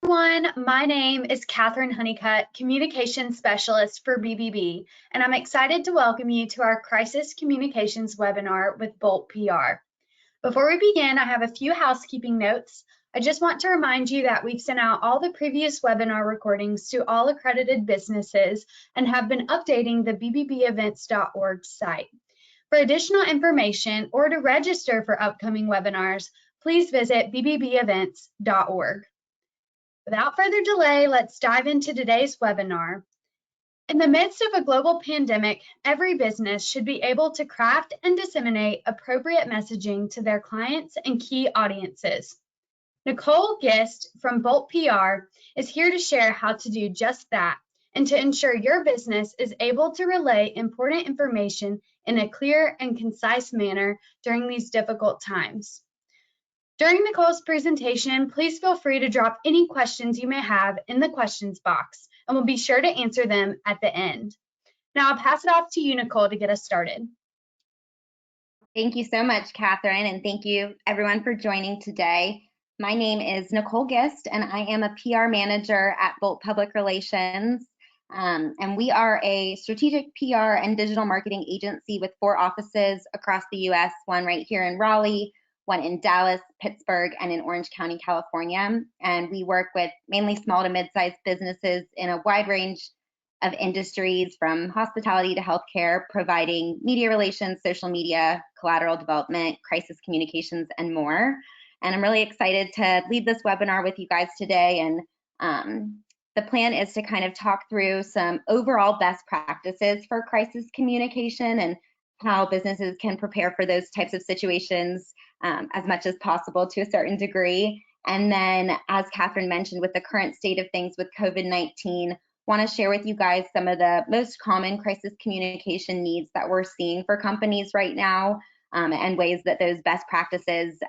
Everyone, my name is Catherine Honeycutt, Communications Specialist for BBB, and I'm excited to welcome you to our Crisis Communications webinar with Bolt PR. Before we begin, I have a few housekeeping notes. I just want to remind you that we've sent out all the previous webinar recordings to all accredited businesses and have been updating the bbbevents.org site. For additional information or to register for upcoming webinars, please visit bbbevents.org. Without further delay, let's dive into today's webinar. In the midst of a global pandemic, every business should be able to craft and disseminate appropriate messaging to their clients and key audiences. Nicole Gist from Bolt PR is here to share how to do just that and to ensure your business is able to relay important information in a clear and concise manner during these difficult times. During Nicole's presentation, please feel free to drop any questions you may have in the questions box, and we'll be sure to answer them at the end. Now I'll pass it off to you, Nicole, to get us started. Thank you so much, Catherine, and thank you everyone for joining today. My name is Nicole Gist, and I am a PR manager at Bolt Public Relations. And we are a strategic PR and digital marketing agency with 4 offices across the U.S., one right here in Raleigh, one in Dallas, Pittsburgh, and in Orange County, California. And we work with mainly small to mid-sized businesses in a wide range of industries from hospitality to healthcare, providing media relations, social media, collateral development, crisis communications, and more. And I'm really excited to lead this webinar with you guys today. And the plan is to kind of talk through some overall best practices for crisis communication and how businesses can prepare for those types of situations as much as possible to a certain degree. And then, as Catherine mentioned, with the current state of things with COVID-19, want to share with you guys some of the most common crisis communication needs that we're seeing for companies right now, and ways that those best practices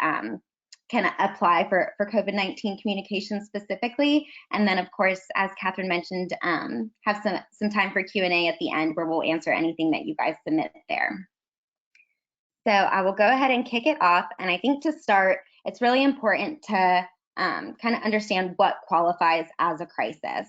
can apply for COVID-19 communication specifically. And then, of course, as Catherine mentioned, have some time for Q&A at the end where we'll answer anything that you guys submit there. So I will go ahead and kick it off. And I think to start, it's really important to kind of understand what qualifies as a crisis.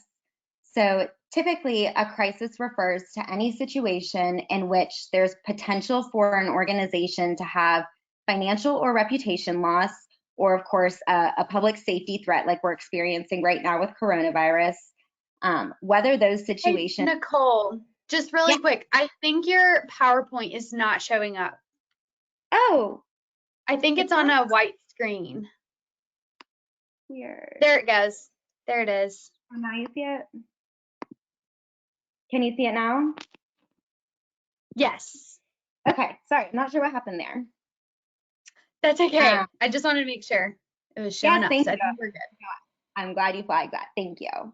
So typically, a crisis refers to any situation in which there's potential for an organization to have financial or reputation loss, or of course, a public safety threat like we're experiencing right now with coronavirus. Whether those situations— Hey, Nicole, just really quick, I think your PowerPoint is not showing up. Oh. I think it's on a white screen. Weird. There it goes. There it is. Oh, now you see it? Can you see it now? Yes. Okay, sorry, I'm not sure what happened there. That's okay. I just wanted to make sure it was showing up. So I think we're good. I'm glad you flagged that. Thank you.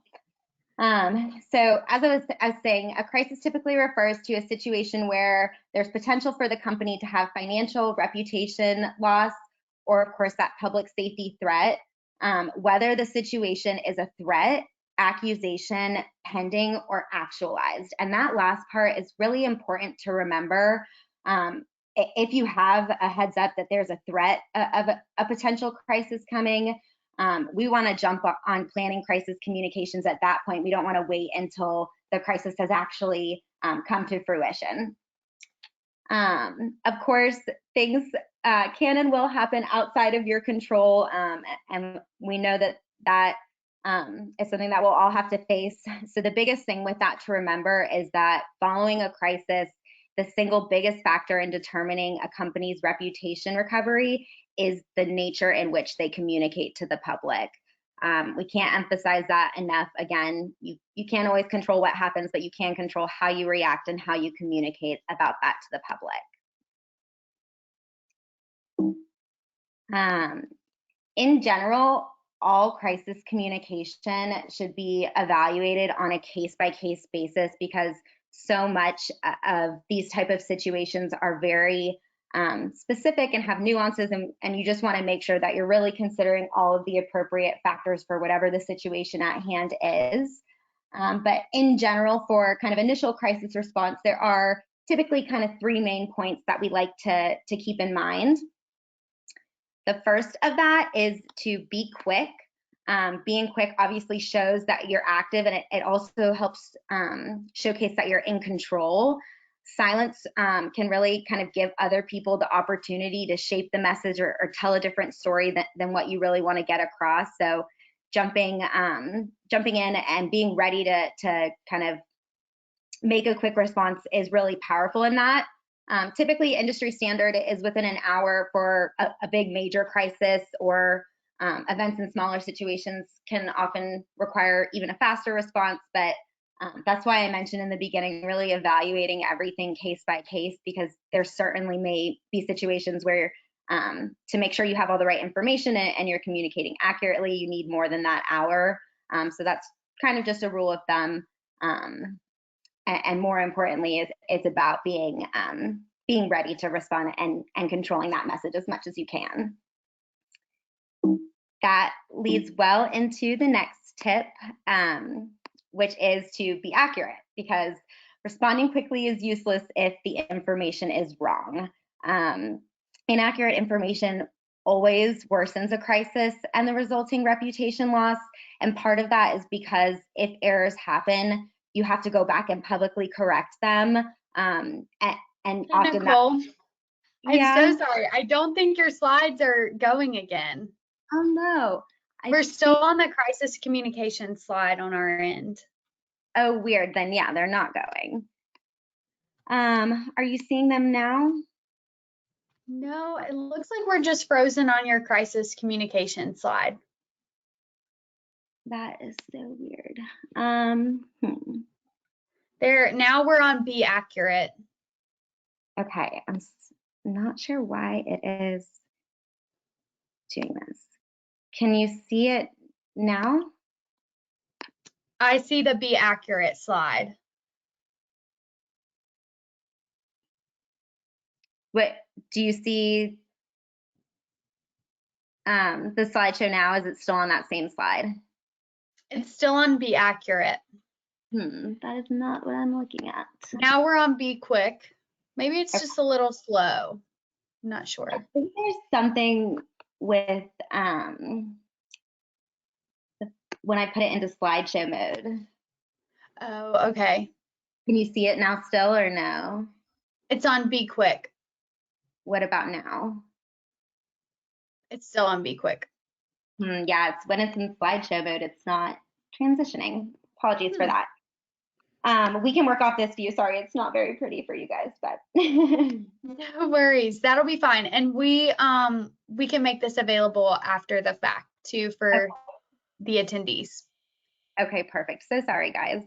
So as I was saying, a crisis typically refers to a situation where there's potential for the company to have financial, reputation loss, or of course that public safety threat, whether the situation is a threat, accusation, pending, or actualized. And that last part is really important to remember. If you have a heads up that there's a threat of a potential crisis coming, we want to jump on planning crisis communications at that point. We don't want to wait until the crisis has actually come to fruition. Of course, things can and will happen outside of your control, and we know that is something that we'll all have to face. So the biggest thing with that to remember is that following a crisis, the single biggest factor in determining a company's reputation recovery is the nature in which they communicate to the public. We can't emphasize that enough. Again, you can't always control what happens, but you can control how you react and how you communicate about that to the public. In general, all crisis communication should be evaluated on a case-by-case basis because so much of these type of situations are very specific and have nuances, and you just want to make sure that you're really considering all of the appropriate factors for whatever the situation at hand is. But in general, for kind of initial crisis response, there are typically kind of 3 main points that we like to keep in mind. The first of that is to be quick. Being quick obviously shows that you're active, and it also helps showcase that you're in control. Silence can really kind of give other people the opportunity to shape the message or tell a different story than what you really want to get across. So jumping in and being ready to kind of make a quick response is really powerful in that. Typically, industry standard is within an hour for a big major crisis, or events in smaller situations can often require even a faster response. But that's why I mentioned in the beginning, really evaluating everything case by case, because there certainly may be situations where to make sure you have all the right information and you're communicating accurately, you need more than that hour. So that's kind of just a rule of thumb. And more importantly, it's about being ready to respond and controlling that message as much as you can. That leads well into the next tip, which is to be accurate, because responding quickly is useless if the information is wrong. Inaccurate information always worsens a crisis and the resulting reputation loss. And part of that is because if errors happen, you have to go back and publicly correct them. And often Nicole, yeah. I'm so sorry. I don't think your slides are going again. Oh no. We're still on the crisis communication slide on our end. Oh, weird. Then yeah, they're not going. Are you seeing them now? No, it looks like we're just frozen on your crisis communication slide. That is so weird. Now we're on Be Accurate. Okay, I'm not sure why it is doing this. Can you see it now? I see the Be Accurate slide. What do you see? The slideshow now, is it still on that same slide? It's still on Be Accurate. That is not what I'm looking at. Now we're on Be Quick. Maybe it's just a little slow. I'm not sure. I think there's something with when I put it into slideshow mode. Oh, okay. Can you see it now still, or no? It's on Be Quick. What about now? It's still on Be Quick. Yeah, it's when it's in slideshow mode, it's not transitioning. Apologies for that. We can work off this view. Sorry, it's not very pretty for you guys, but no worries. That'll be fine. And we can make this available after the fact too for the attendees. Okay, perfect. So sorry, guys.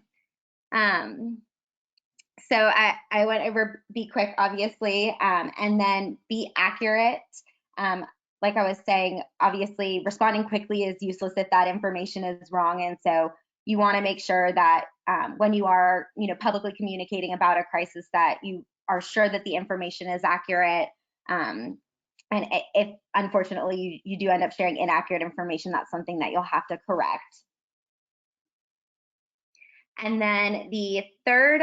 So I went over Be Quick, obviously, and then Be Accurate. Like I was saying, obviously, responding quickly is useless if that information is wrong, and so you want to make sure that when you are, publicly communicating about a crisis, that you are sure that the information is accurate. And if unfortunately you do end up sharing inaccurate information, that's something that you'll have to correct. And then the third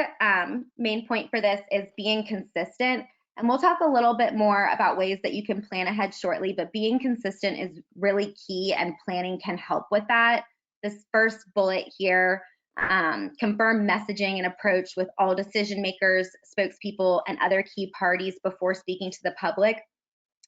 main point for this is being consistent. And we'll talk a little bit more about ways that you can plan ahead shortly, but being consistent is really key, and planning can help with that. This first bullet here, confirm messaging and approach with all decision makers, spokespeople, and other key parties before speaking to the public,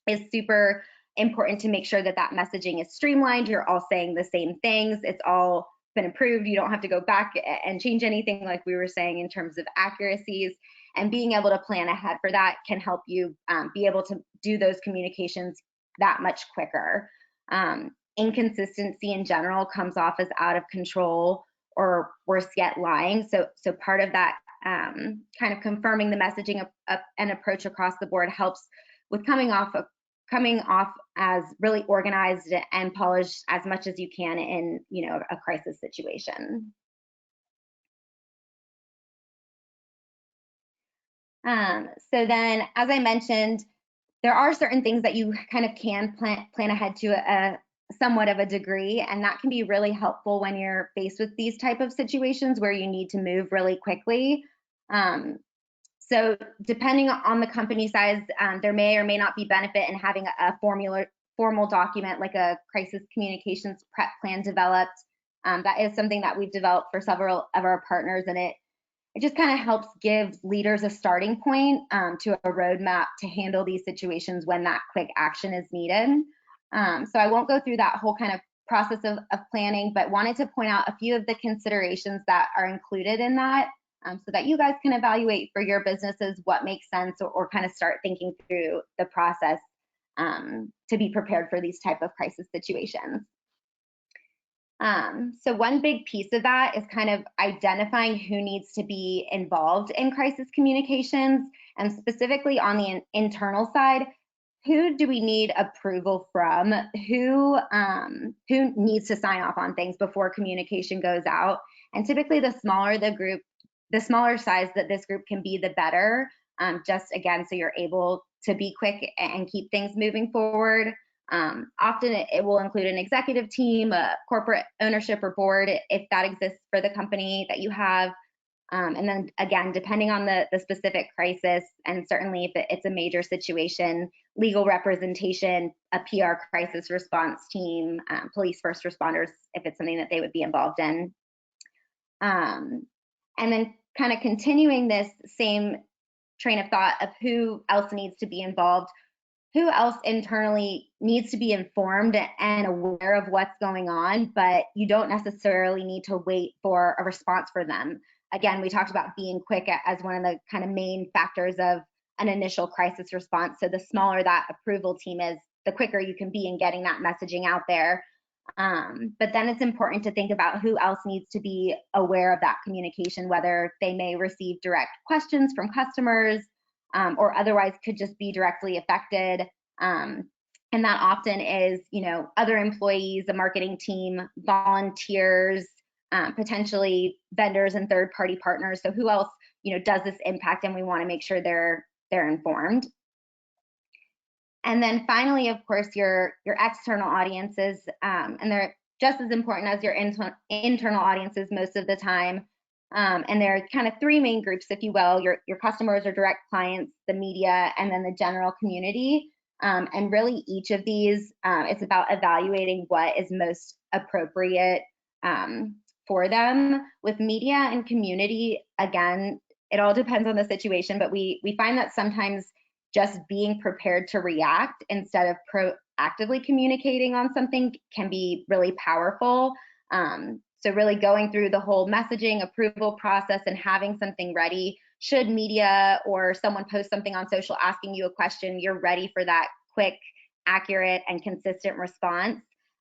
is super important to make sure that that messaging is streamlined. You're all saying the same things. It's all been approved. You don't have to go back and change anything, like we were saying, in terms of accuracies. And being able to plan ahead for that can help you be able to do those communications that much quicker. Inconsistency in general comes off as out of control, or worse yet, lying. So part of that kind of confirming the messaging and approach across the board helps with coming off as really organized and polished as much as you can in a crisis situation. So then, as I mentioned, there are certain things that you kind of can plan ahead to a somewhat of a degree, and that can be really helpful when you're faced with these type of situations where you need to move really quickly. So depending on the company size, there may or may not be benefit in having a formal document like a crisis communications prep plan developed. That is something that we've developed for several of our partners, and it just kind of helps give leaders a starting point to a roadmap to handle these situations when that quick action is needed. So I won't go through that whole kind of process of planning, but wanted to point out a few of the considerations that are included in that so that you guys can evaluate for your businesses what makes sense, or kind of start thinking through the process to be prepared for these type of crisis situations. So one big piece of that is kind of identifying who needs to be involved in crisis communications, and specifically on the internal side, who do we need approval from? Who needs to sign off on things before communication goes out? And typically the smaller the group, the smaller size that this group can be, the better. Just again, so you're able to be quick and keep things moving forward. Often it will include an executive team, a corporate ownership or board, if that exists for the company that you have. And then again, depending on the specific crisis, and certainly if it's a major situation, legal representation, a PR crisis response team, police first responders, if it's something that they would be involved in. And then kind of continuing this same train of thought of who else needs to be involved, who else internally needs to be informed and aware of what's going on, but you don't necessarily need to wait for a response for them. Again, we talked about being quick as one of the kind of main factors of an initial crisis response. So the smaller that approval team is, the quicker you can be in getting that messaging out there. But then it's important to think about who else needs to be aware of that communication, whether they may receive direct questions from customers, or otherwise could just be directly affected. And that often is, other employees, the marketing team, volunteers, potentially vendors and third-party partners. So who else, does this impact, and we want to make sure they're informed. And then finally, of course, your external audiences, and they're just as important as your internal audiences most of the time. And there are kind of three main groups, if you will: your customers or direct clients, the media, and then the general community. And really each of these, it's about evaluating what is most appropriate for them. With media and community, again, it all depends on the situation, but we find that sometimes just being prepared to react instead of proactively communicating on something can be really powerful. So really going through the whole messaging approval process and having something ready. Should media or someone post something on social asking you a question, you're ready for that quick, accurate, and consistent response.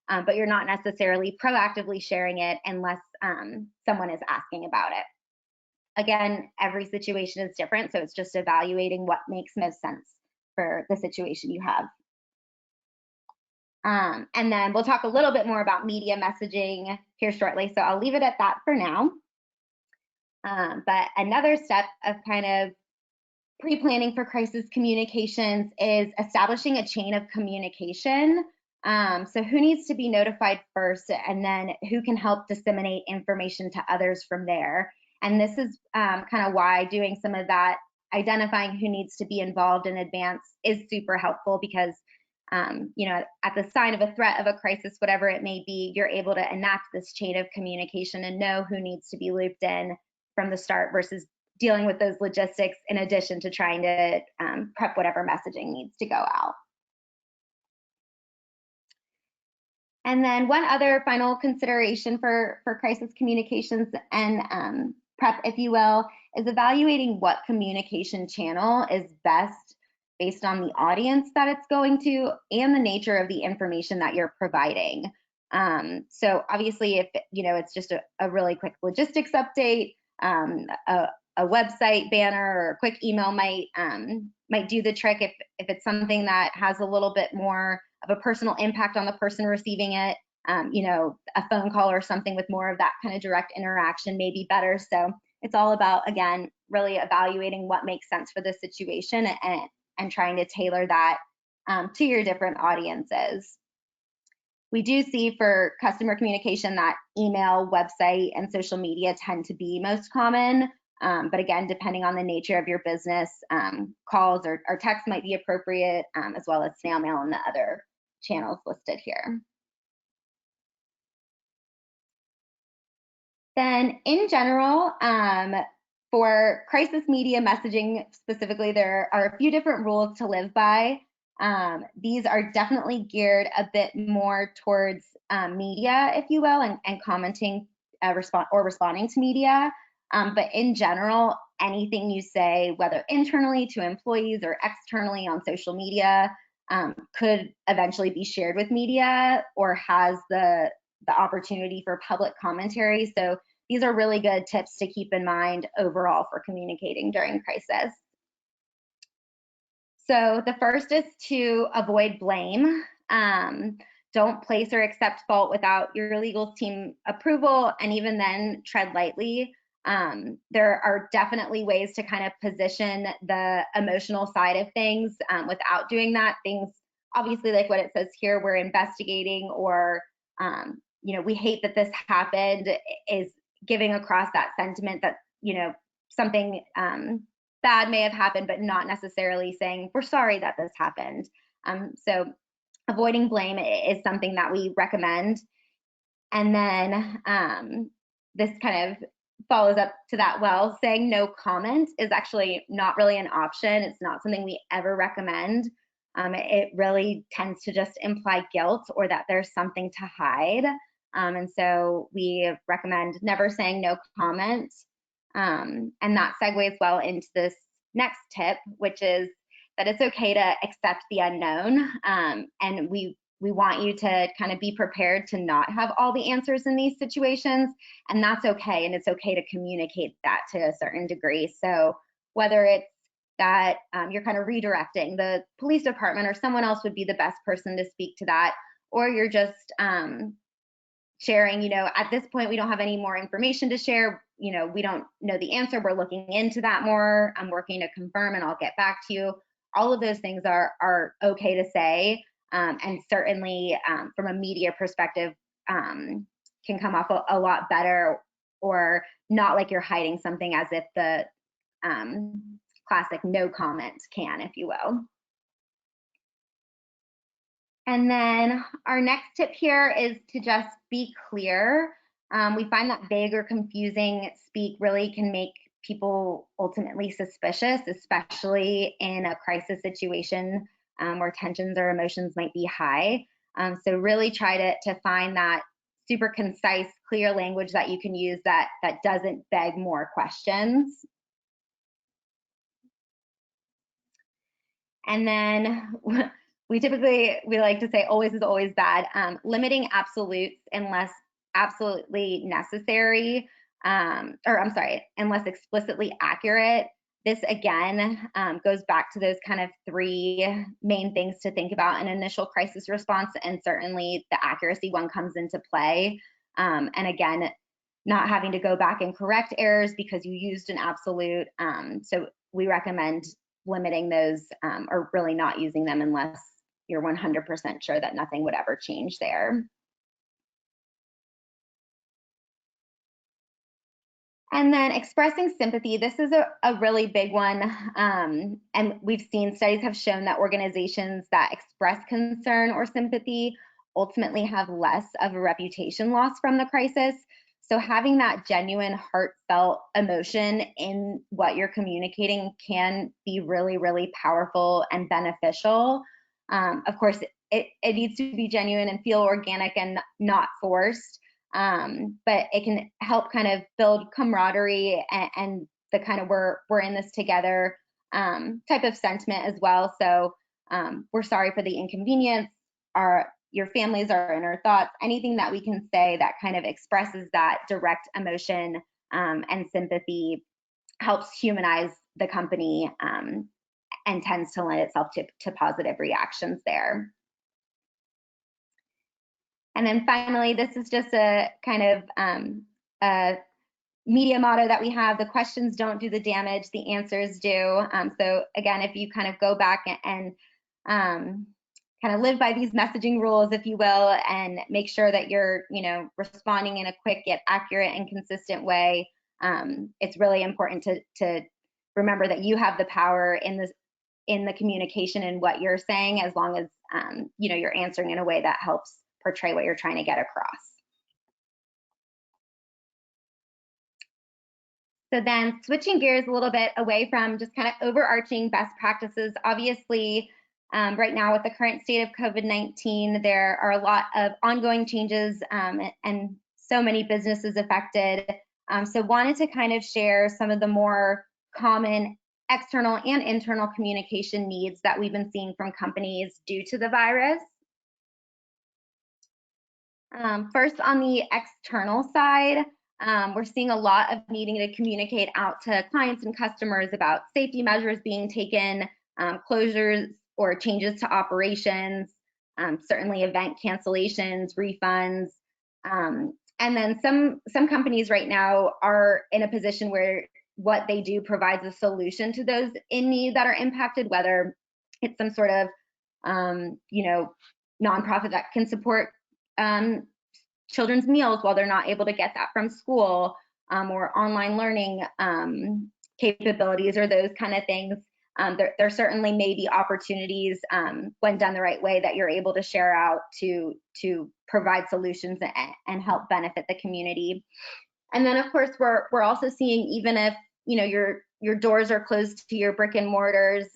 But you're not necessarily proactively sharing it unless someone is asking about it. Again, every situation is different, so it's just evaluating what makes most sense for the situation you have. And then we'll talk a little bit more about media messaging here shortly, so I'll leave it at that for now. But another step of kind of pre-planning for crisis communications is establishing a chain of communication. So who needs to be notified first, and then who can help disseminate information to others from there. And this is kind of why doing some of that, identifying who needs to be involved in advance, is super helpful, because at the sign of a threat of a crisis, whatever it may be, you're able to enact this chain of communication and know who needs to be looped in from the start versus dealing with those logistics in addition to trying to prep whatever messaging needs to go out. And then one other final consideration for crisis communications and prep, if you will, is evaluating what communication channel is best based on the audience that it's going to and the nature of the information that you're providing. So obviously, if it's just a really quick logistics update, a website banner or a quick email might do the trick. If it's something that has a little bit more of a personal impact on the person receiving it, a phone call or something with more of that kind of direct interaction may be better. So it's all about, again, really evaluating what makes sense for the situation and trying to tailor that to your different audiences. We do see for customer communication that email, website, and social media tend to be most common. But again, depending on the nature of your business, calls or text might be appropriate, as well as snail mail and the other channels listed here. Then in general, for crisis media messaging specifically, there are a few different rules to live by. These are definitely geared a bit more towards media, if you will, and commenting responding to media. But in general, anything you say, whether internally to employees or externally on social media, could eventually be shared with media or has the opportunity for public commentary. So these are really good tips to keep in mind overall for communicating during crisis. So the first is to avoid blame. Don't place or accept fault without your legal team approval, and even then tread lightly. There are definitely ways to kind of position the emotional side of things without doing that. Things, obviously, like what it says here, we're investigating, or we hate that this happened, is giving across that sentiment that something bad may have happened, but not necessarily saying we're sorry that this happened. So avoiding blame is something that we recommend. And then this kind of follows up to that well. Saying no comment is actually not really an option. It's not something we ever recommend. It really tends to just imply guilt or that there's something to hide. And so we recommend never saying no comment. And that segues well into this next tip, which is that it's okay to accept the unknown. And we want you to kind of be prepared to not have all the answers in these situations, and that's okay. And it's okay to communicate that to a certain degree. So whether it's that you're kind of redirecting, the police department or someone else would be the best person to speak to that, or you're just sharing, at this point, we don't have any more information to share. We don't know the answer. We're looking into that more. I'm working to confirm and I'll get back to you. All of those things are okay to say. And certainly from a media perspective, can come off a lot better, or not like you're hiding something, as if the classic no comment can, if you will. And then our next tip here is to just be clear. We find that vague or confusing speak really can make people ultimately suspicious, especially in a crisis situation where tensions or emotions might be high. So really try to find that super concise, clear language that you can use that doesn't beg more questions. And then we like to say always is always bad. Limiting absolutes unless absolutely necessary, unless explicitly accurate. This again goes back to those kind of three main things to think about in initial crisis response, and certainly the accuracy one comes into play. And again, not having to go back and correct errors because you used an absolute. So we recommend limiting those or really not using them unless you're 100% sure that nothing would ever change there. And then expressing sympathy. This is a really big one. And we've seen studies have shown that organizations that express concern or sympathy ultimately have less of a reputation loss from the crisis. So having that genuine, heartfelt emotion in what you're communicating can be really, really powerful and beneficial. Of course, it needs to be genuine and feel organic and not forced. But it can help kind of build camaraderie and the kind of we're in this together type of sentiment as well. So we're sorry for the inconvenience. Your families are in our thoughts. Anything that we can say that kind of expresses that direct emotion and sympathy helps humanize the company and tends to lend itself to positive reactions there. And then finally, this is just a kind of a media motto that we have: the questions don't do the damage, the answers do. So again, if you kind of go back and kind of live by these messaging rules, if you will, and make sure that you're responding in a quick yet accurate and consistent way, it's really important to remember that you have the power in the communication and what you're saying, as long as you're answering in a way that helps portray what you're trying to get across. So then switching gears a little bit away from just kind of overarching best practices, obviously, right now with the current state of COVID-19, there are a lot of ongoing changes and so many businesses affected. So wanted to kind of share some of the more common external and internal communication needs that we've been seeing from companies due to the virus. First, on the external side, we're seeing a lot of needing to communicate out to clients and customers about safety measures being taken, closures or changes to operations, certainly event cancellations, refunds. And then some companies right now are in a position where what they do provides a solution to those in need that are impacted, whether it's some sort of nonprofit that can support children's meals while they're not able to get that from school, or online learning capabilities or those kind of things. There certainly may be opportunities when done the right way that you're able to share out to provide solutions and help benefit the community. And then of course we're also seeing, even if your doors are closed to your brick and mortars,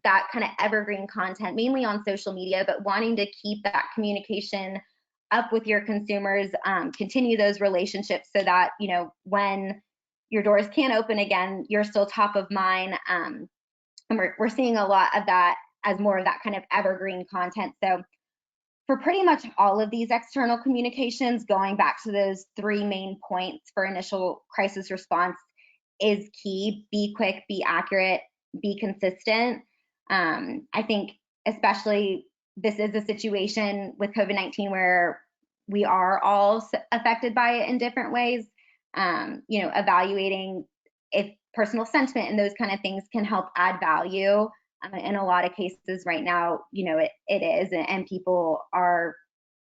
that kind of evergreen content, mainly on social media, but wanting to keep that communication up with your consumers, continue those relationships so that when your doors can open again, you're still top of mind. And we're seeing a lot of that as more of that kind of evergreen content. So for pretty much all of these external communications, going back to those three main points for initial crisis response is key. Be quick, be accurate, be consistent. I think especially this is a situation with COVID-19 where we are all affected by it in different ways. Evaluating if personal sentiment and those kind of things can help add value. In a lot of cases right now, it is, and people are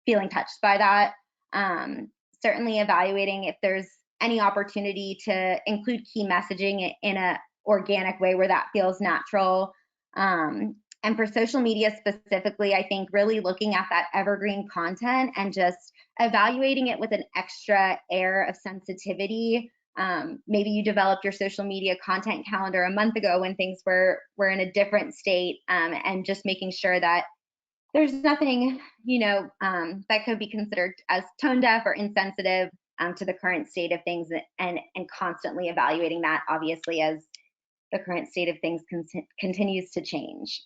feeling touched by that. Certainly evaluating if there's any opportunity to include key messaging in an organic way where that feels natural. And for social media specifically, I think really looking at that evergreen content and just evaluating it with an extra air of sensitivity. Maybe you developed your social media content calendar a month ago when things were in a different state, and just making sure that there's nothing, that could be considered as tone deaf or insensitive to the current state of things, and constantly evaluating that, obviously, as the current state of things continues to change.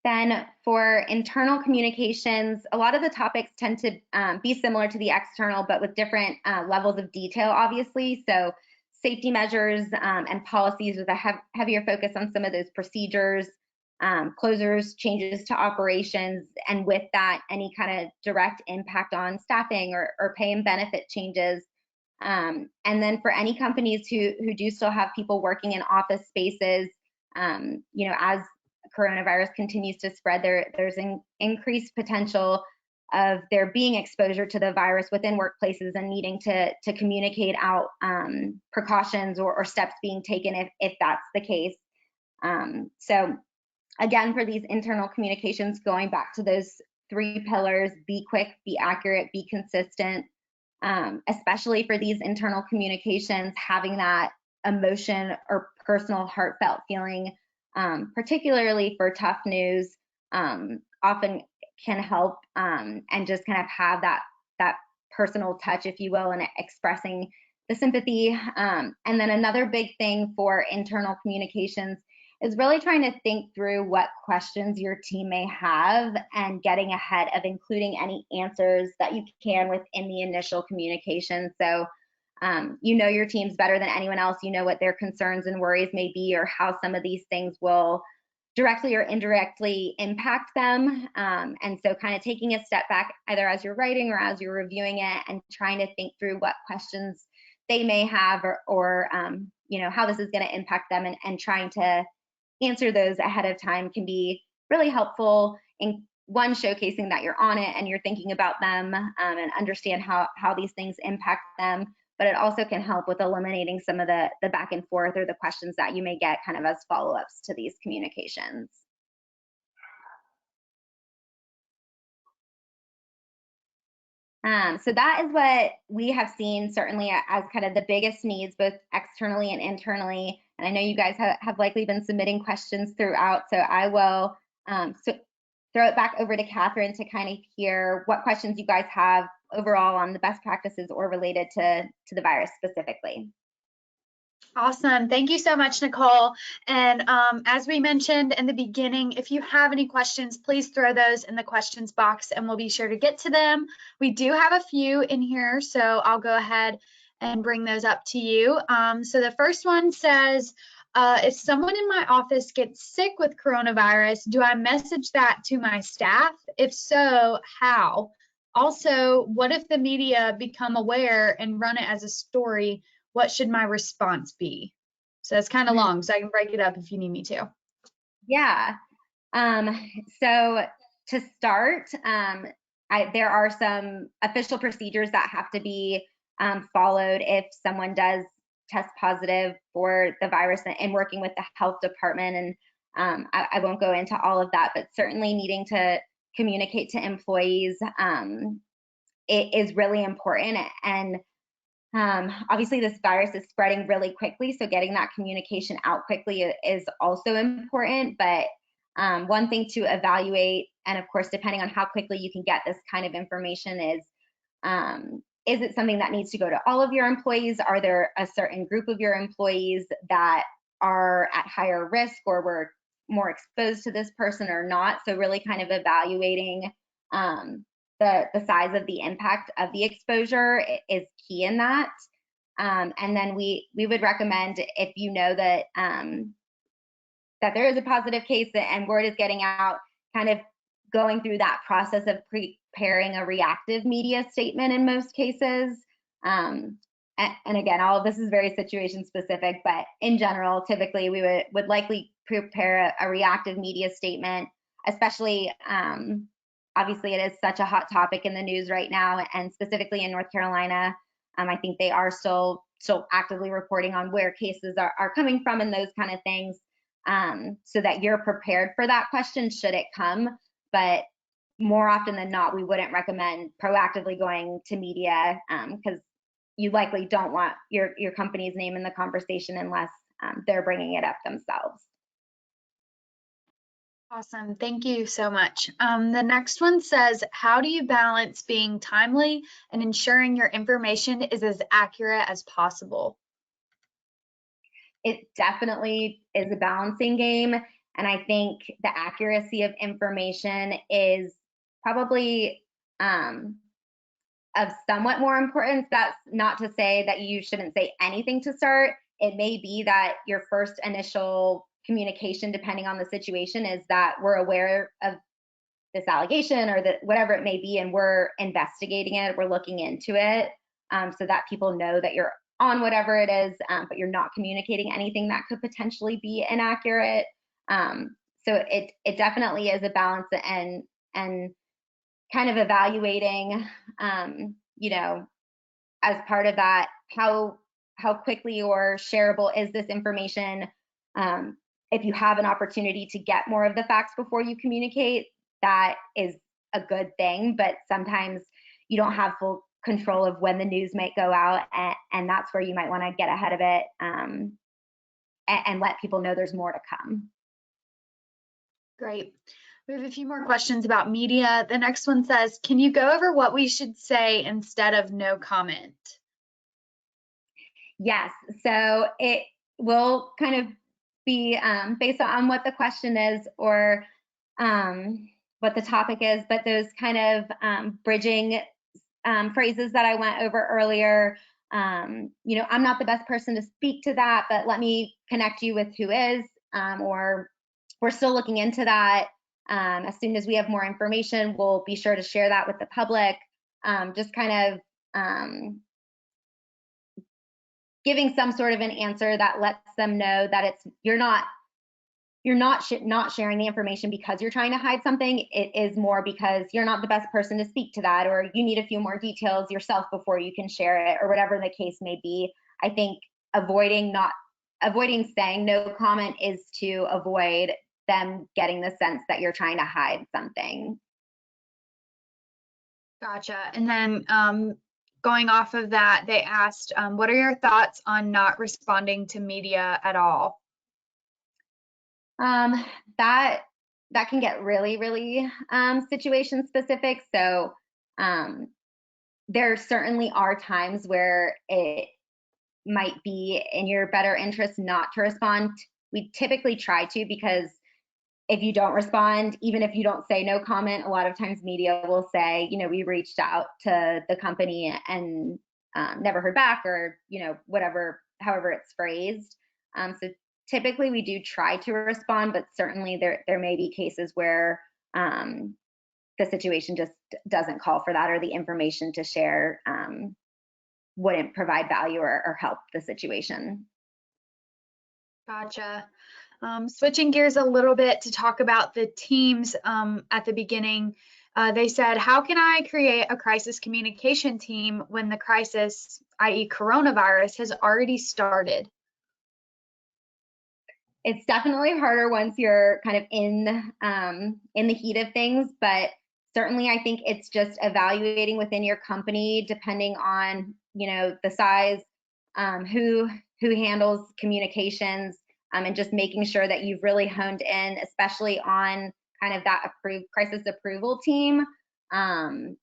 Then for internal communications, a lot of the topics tend to be similar to the external, but with different levels of detail, obviously. So safety measures and policies with a heavier focus on some of those procedures, closures, changes to operations, and with that, any kind of direct impact on staffing or pay and benefit changes. And then for any companies who do still have people working in office spaces, as coronavirus continues to spread, there's an increased potential of there being exposure to the virus within workplaces and needing to communicate out precautions or steps being taken if that's the case. So again, for these internal communications, going back to those three pillars: be quick, be accurate, be consistent. Especially for these internal communications, having that emotion or personal heartfelt feeling, particularly for tough news, often can help, and just kind of have that personal touch, if you will, and expressing the sympathy. And then another big thing for internal communications is really trying to think through what questions your team may have and getting ahead of including any answers that you can within the initial communication. So your teams better than anyone else. You know what their concerns and worries may be, or how some of these things will directly or indirectly impact them. And so kind of taking a step back, either as you're writing or as you're reviewing it, and trying to think through what questions they may have, or how this is going to impact them, and trying to answer those ahead of time can be really helpful in one, showcasing that you're on it and you're thinking about them, and understand how these things impact them, but it also can help with eliminating some of the back and forth or the questions that you may get kind of as follow-ups to these communications. So that is what we have seen certainly as kind of the biggest needs, both externally and internally. And I know you guys have likely been submitting questions throughout, so I will throw it back over to Catherine to kind of hear what questions you guys have overall on the best practices or related to the virus specifically. Awesome. Thank you so much, Nicole. And as we mentioned in the beginning, if you have any questions, please throw those in the questions box and we'll be sure to get to them. We do have a few in here, so I'll go ahead and bring those up to you. So the first one says, if someone in my office gets sick with coronavirus, do I message that to my staff? If so, how? Also, what if the media become aware and run it as a story? What should my response be? So it's kind of long, so I can break it up if you need me to. Yeah. So to start, there are some official procedures that have to be followed if someone does test positive for the virus, and working with the health department. And I won't go into all of that, but certainly needing to communicate to employees it is really important. And obviously this virus is spreading really quickly, so getting that communication out quickly is also important. But one thing to evaluate, and of course, depending on how quickly you can get this kind of information, is it something that needs to go to all of your employees? Are there a certain group of your employees that are at higher risk or were more exposed to this person or not? So really kind of evaluating the size of the impact of the exposure is key in that. And then we would recommend, if you know that that there is a positive case and word is getting out, kind of going through that process of preparing a reactive media statement in most cases. And again, all of this is very situation specific, but in general, typically we would likely prepare a reactive media statement, especially obviously it is such a hot topic in the news right now, and specifically in North Carolina. I think they are still actively reporting on where cases are coming from and those kind of things, so that you're prepared for that question should it come. But more often than not, we wouldn't recommend proactively going to media, because you likely don't want your company's name in the conversation unless they're bringing it up themselves. Awesome. Thank you so much. The next one says, how do you balance being timely and ensuring your information is as accurate as possible? It definitely is a balancing game. And I think the accuracy of information is probably of somewhat more importance. That's not to say that you shouldn't say anything to start. It may be that your first initial communication, depending on the situation, is that we're aware of this allegation or that whatever it may be, and we're investigating it, we're looking into it, so that people know that you're on whatever it is, but you're not communicating anything that could potentially be inaccurate. So it definitely is a balance, and kind of evaluating, you know, as part of that, how quickly or shareable is this information. If you have an opportunity to get more of the facts before you communicate, that is a good thing, but sometimes you don't have full control of when the news might go out, and that's where you might want to get ahead of it, and let people know there's more to come. Great. We have a few more questions about media. The next one says, can you go over what we should say instead of no comment? Yes, so it will kind of be based on what the question is, or what the topic is, but those kind of bridging phrases that I went over earlier, you know, I'm not the best person to speak to that, but let me connect you with who is, or we're still looking into that. As soon as we have more information, we'll be sure to share that with the public. Just kind of giving some sort of an answer that lets them know that you're not you're not sharing the information because you're trying to hide something. It is more because you're not the best person to speak to that, or you need a few more details yourself before you can share it, or whatever the case may be. I think avoiding saying no comment is to avoid them getting the sense that you're trying to hide something. Gotcha. And then going off of that, they asked, what are your thoughts on not responding to media at all? That can get really, really situation specific. So there certainly are times where it might be in your better interest not to respond. We typically try to, because if you don't respond, even if you don't say no comment, a lot of times media will say, we reached out to the company and never heard back, or, however it's phrased. So typically we do try to respond, but certainly there may be cases where the situation just doesn't call for that, or the information to share wouldn't provide value or help the situation. Gotcha. Switching gears a little bit to talk about the teams at the beginning, they said, how can I create a crisis communication team when the crisis, i.e. coronavirus, has already started? It's definitely harder once you're kind of in the heat of things, but certainly I think it's just evaluating within your company, depending on, the size, who handles communications, and just making sure that you've really honed in, especially on kind of that crisis approval team, and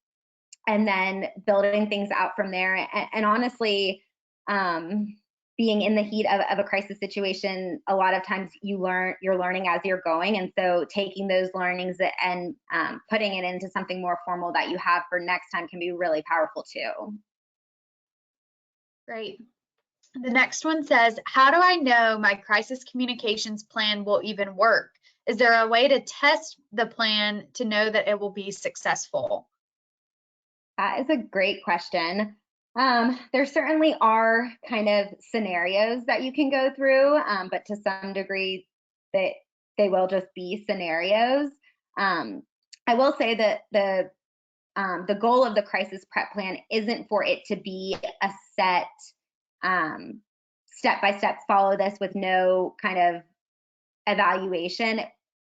then building things out from there. And honestly, being in the heat of a crisis situation, a lot of times you're learning as you're going. And so taking those learnings and putting it into something more formal that you have for next time can be really powerful too. Great. The next one says, how do I know my crisis communications plan will even work? Is there a way to test the plan to know that it will be successful? That is a great question. There certainly are kind of scenarios that you can go through, but to some degree they will just be scenarios. I will say that the goal of the crisis prep plan isn't for it to be a set step-by-step follow this with no kind of evaluation.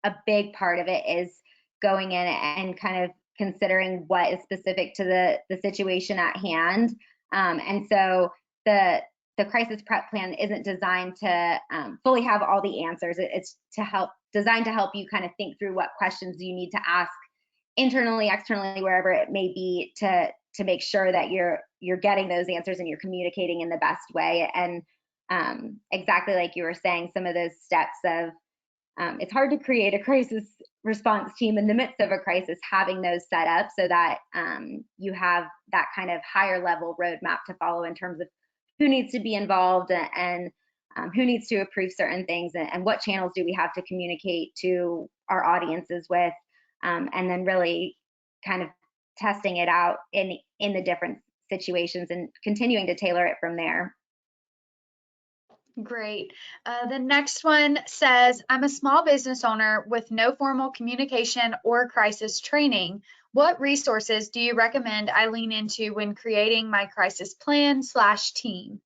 A big part of it is going in and kind of considering what is specific to the situation at hand. And so the crisis prep plan isn't designed to fully have all the answers. It's designed to help you kind of think through what questions you need to ask internally, externally, wherever it may be, to make sure that you're getting those answers and you're communicating in the best way. And exactly like you were saying, some of those steps of it's hard to create a crisis response team in the midst of a crisis, having those set up so that you have that kind of higher level roadmap to follow in terms of who needs to be involved and who needs to approve certain things, and what channels do we have to communicate to our audiences with, and then really kind of testing it out in the different situations and continuing to tailor it from there. Great. The next one says, I'm a small business owner with no formal communication or crisis training. What resources do you recommend I lean into when creating my crisis plan/team?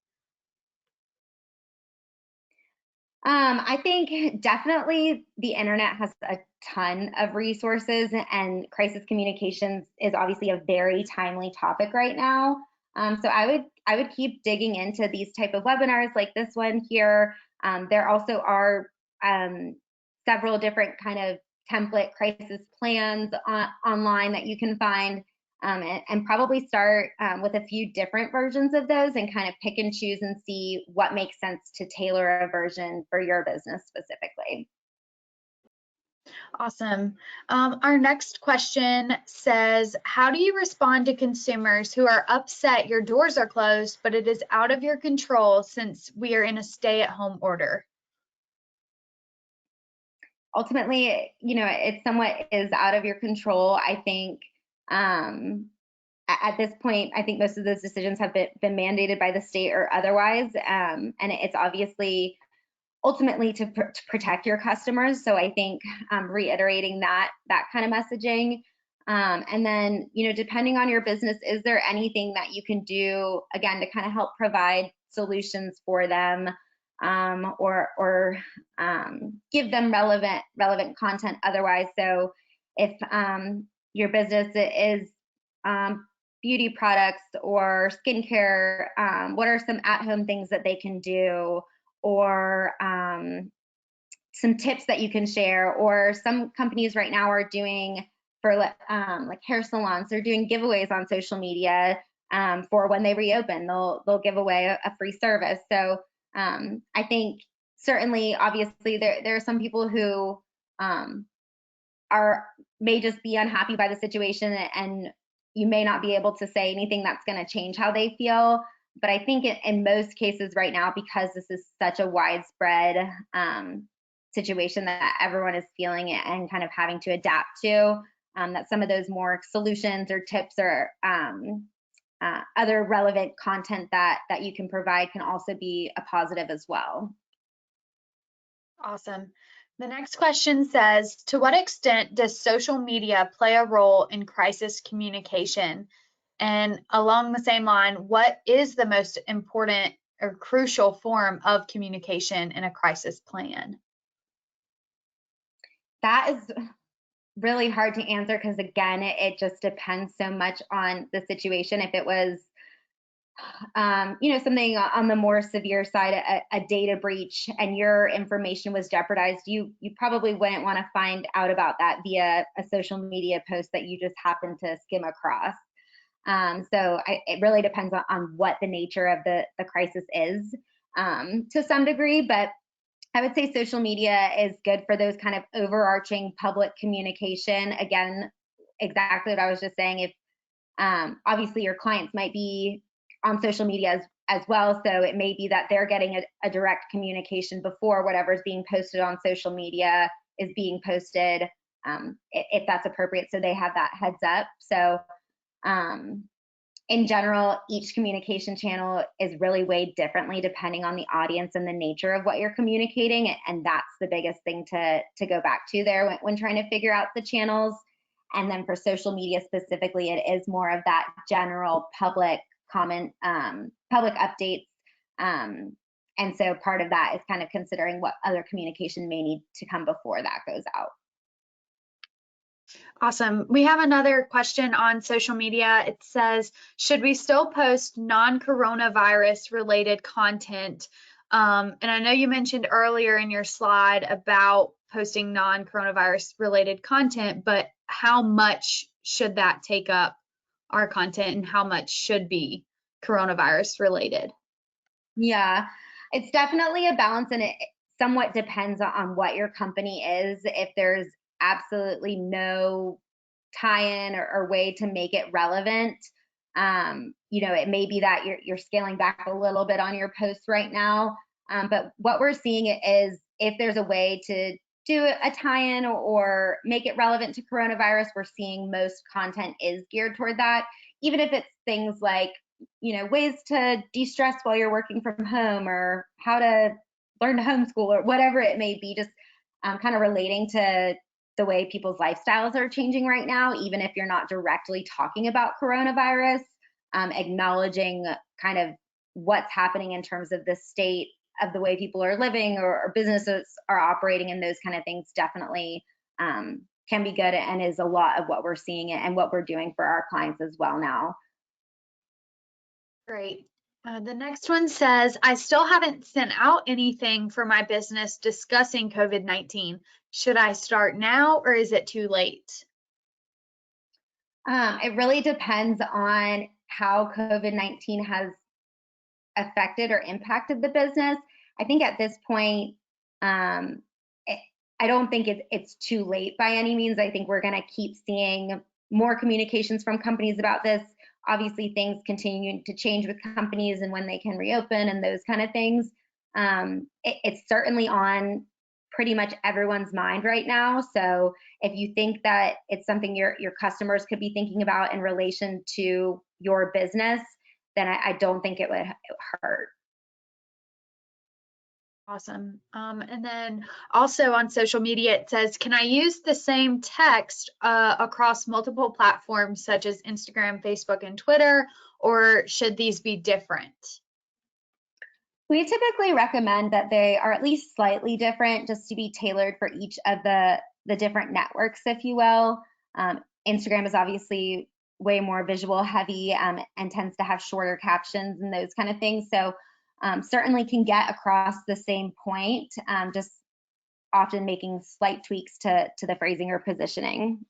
I think definitely the internet has a ton of resources, and crisis communications is obviously a very timely topic right now. So I would keep digging into these type of webinars like this one here. There also are several different kind of template crisis plans online that you can find, and probably start with a few different versions of those and kind of pick and choose and see what makes sense to tailor a version for your business specifically. Awesome. Our next question says, how do you respond to consumers who are upset your doors are closed, but it is out of your control since we are in a stay-at-home order? Ultimately, it somewhat is out of your control. I think at this point, I think most of those decisions have been mandated by the state or otherwise, and it's obviously ultimately to protect your customers. So I think reiterating that kind of messaging. And then, depending on your business, is there anything that you can do, again, to kind of help provide solutions for them, or give them relevant content otherwise? So if your business is beauty products or skincare, what are some at-home things that they can do, or some tips that you can share? Or some companies right now are doing, for like hair salons, they're doing giveaways on social media for when they reopen. They'll give away a free service. So I think certainly, obviously, there are some people who may just be unhappy by the situation, and you may not be able to say anything that's going to change how they feel. But I think in most cases right now, because this is such a widespread situation that everyone is feeling it and kind of having to adapt to, that some of those more solutions or tips or other relevant content that you can provide can also be a positive as well. Awesome. The next question says, to what extent does social media play a role in crisis communication? And along the same line, what is the most important or crucial form of communication in a crisis plan? That is really hard to answer because, again, it just depends so much on the situation. If it was something on the more severe side, a data breach, and your information was jeopardized, you probably wouldn't want to find out about that via a social media post that you just happened to skim across. So it really depends on what the nature of the crisis is, to some degree. But I would say social media is good for those kind of overarching public communication. Again, exactly what I was just saying. If obviously your clients might be on social media as well, so it may be that they're getting a direct communication before whatever's being posted on social media is being posted, if that's appropriate, so they have that heads up. So in general, each communication channel is really weighed differently depending on the audience and the nature of what you're communicating, and that's the biggest thing to go back to there when trying to figure out the channels. And then for social media specifically, it is more of that general public comment, public updates. And so part of that is kind of considering what other communication may need to come before that goes out. Awesome. We have another question on social media. It says, should we still post non-coronavirus related content? And I know you mentioned earlier in your slide about posting non-coronavirus related content, but how much should that take up our content and how much should be coronavirus related? Yeah, it's definitely a balance, and it somewhat depends on what your company is. If there's absolutely no tie-in or way to make it relevant, it may be that you're scaling back a little bit on your posts right now. But what we're seeing is if there's a way to do a tie-in or make it relevant to coronavirus, we're seeing most content is geared toward that, even if it's things like ways to de-stress while you're working from home, or how to learn to homeschool, or whatever it may be, just kind of relating to the way people's lifestyles are changing right now, even if you're not directly talking about coronavirus, acknowledging kind of what's happening in terms of the state of the way people are living or businesses are operating, and those kind of things definitely can be good, and is a lot of what we're seeing and what we're doing for our clients as well now. Great. The next one says, I still haven't sent out anything for my business discussing COVID-19. Should I start now or is it too late? It really depends on how COVID-19 has affected or impacted the business. I think at this point, I don't think it's too late by any means. I think we're going to keep seeing more communications from companies about this. Obviously, things continue to change with companies and when they can reopen and those kind of things. It's certainly on pretty much everyone's mind right now. So if you think that it's something your customers could be thinking about in relation to your business, then I don't think it would hurt. Awesome. And then also on social media, it says, can I use the same text across multiple platforms such as Instagram, Facebook, and Twitter, or should these be different? We typically recommend that they are at least slightly different, just to be tailored for each of the different networks, if you will. Instagram is obviously way more visual heavy and tends to have shorter captions and those kind of things. So certainly can get across the same point, just often making slight tweaks to the phrasing or positioning.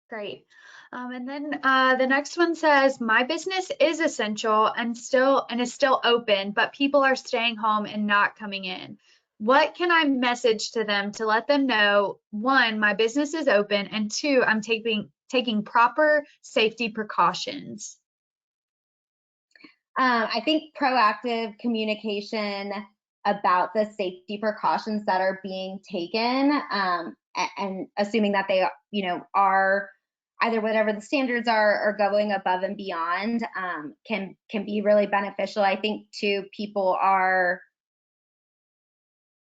Great. And then the next one says, my business is essential and is still open, but people are staying home and not coming in. What can I message to them to let them know, one, my business is open, and two, I'm taking proper safety precautions? I think proactive communication about the safety precautions that are being taken, and assuming that they, are either whatever the standards are or going above and beyond, can be really beneficial. I think too, people are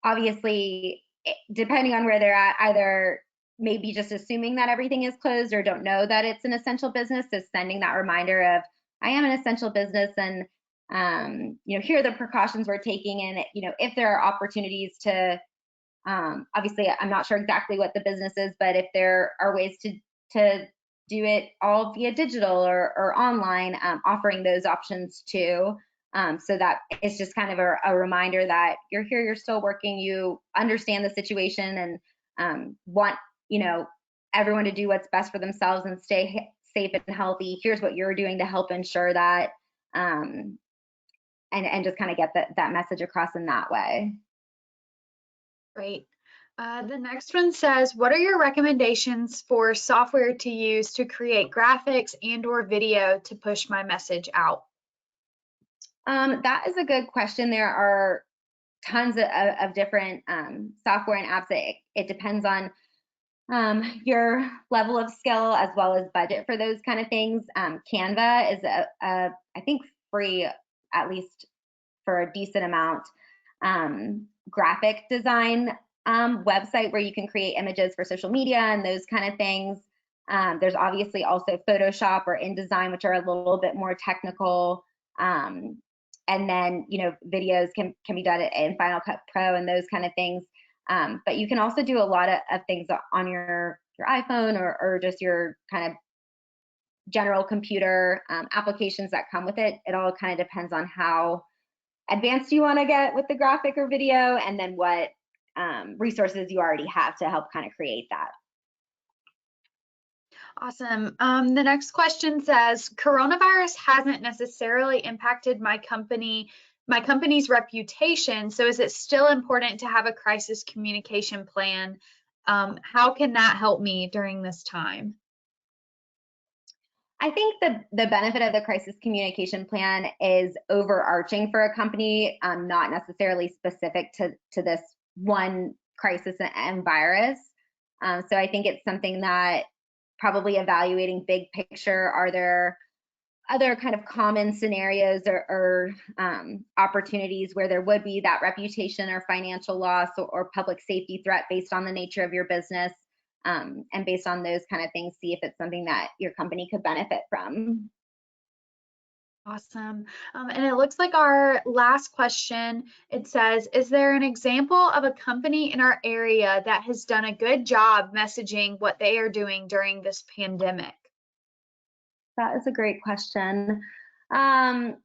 obviously, depending on where they're at, either maybe just assuming that everything is closed or don't know that it's an essential business. So sending that reminder of, I am an essential business, and here are the precautions we're taking. And if there are opportunities to, obviously, I'm not sure exactly what the business is, but if there are ways to do it all via digital or online, offering those options too. So that it's just kind of a reminder that you're here, you're still working, you understand the situation, and want everyone to do what's best for themselves and stay safe and healthy. Here's what you're doing to help ensure that, and just kind of get that message across in that way. Great. The next one says, what are your recommendations for software to use to create graphics and/or video to push my message out? That is a good question. There are tons of different software and apps. It depends on your level of skill as well as budget for those kind of things. Canva is I think free, at least for a decent amount, graphic design website where you can create images for social media and those kind of things. There's obviously also Photoshop or InDesign, which are a little bit more technical. And then, videos can be done in Final Cut Pro and those kind of things. But you can also do a lot of things on your iPhone or just your kind of general computer applications that come with it. It all kind of depends on how advanced you want to get with the graphic or video, and then what resources you already have to help kind of create that. Awesome. The next question says, coronavirus hasn't necessarily impacted my company's reputation. So is it still important to have a crisis communication plan? How can that help me during this time? I think the benefit of the crisis communication plan is overarching for a company, not necessarily specific to this one crisis and virus. So I think it's something that probably evaluating big picture, are there other kind of common scenarios or opportunities where there would be that reputation or financial loss or public safety threat based on the nature of your business, and based on those kind of things, see if it's something that your company could benefit from. Awesome. And it looks like our last question, it says, is there an example of a company in our area that has done a good job messaging what they are doing during this pandemic? That is a great question. I'm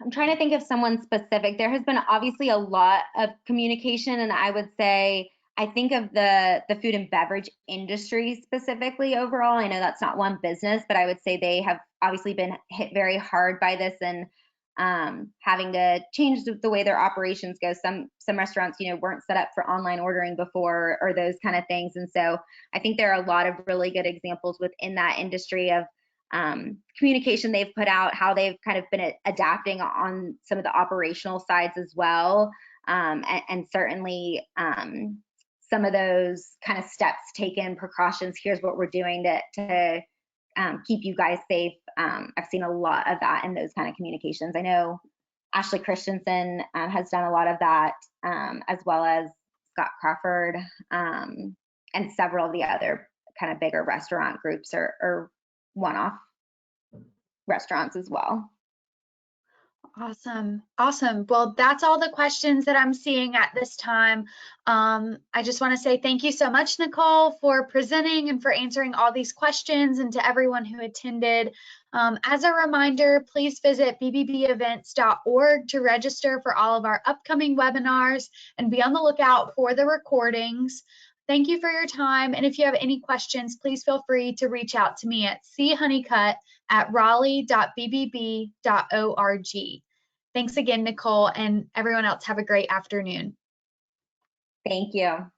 trying to think of someone specific. There has been obviously a lot of communication, and I would say I think of the food and beverage industry specifically overall. I know that's not one business, but I would say they have obviously been hit very hard by this, and having to change the way their operations go. Some restaurants, weren't set up for online ordering before, or those kind of things. And so I think there are a lot of really good examples within that industry of communication they've put out, how they've kind of been adapting on some of the operational sides as well. And certainly some of those kind of steps taken, precautions, here's what we're doing to keep you guys safe. I've seen a lot of that in those kind of communications. I know Ashley Christensen has done a lot of that, as well as Scott Crawford, and several of the other kind of bigger restaurant groups or one-off restaurants as well. Awesome. Awesome. Well, that's all the questions that I'm seeing at this time. I just want to say thank you so much, Nicole, for presenting and for answering all these questions, and to everyone who attended. As a reminder, please visit bbbevents.org to register for all of our upcoming webinars and be on the lookout for the recordings. Thank you for your time. And if you have any questions, please feel free to reach out to me at choneycutt@raleigh.bbb.org. Thanks again, Nicole, and everyone else have a great afternoon. Thank you.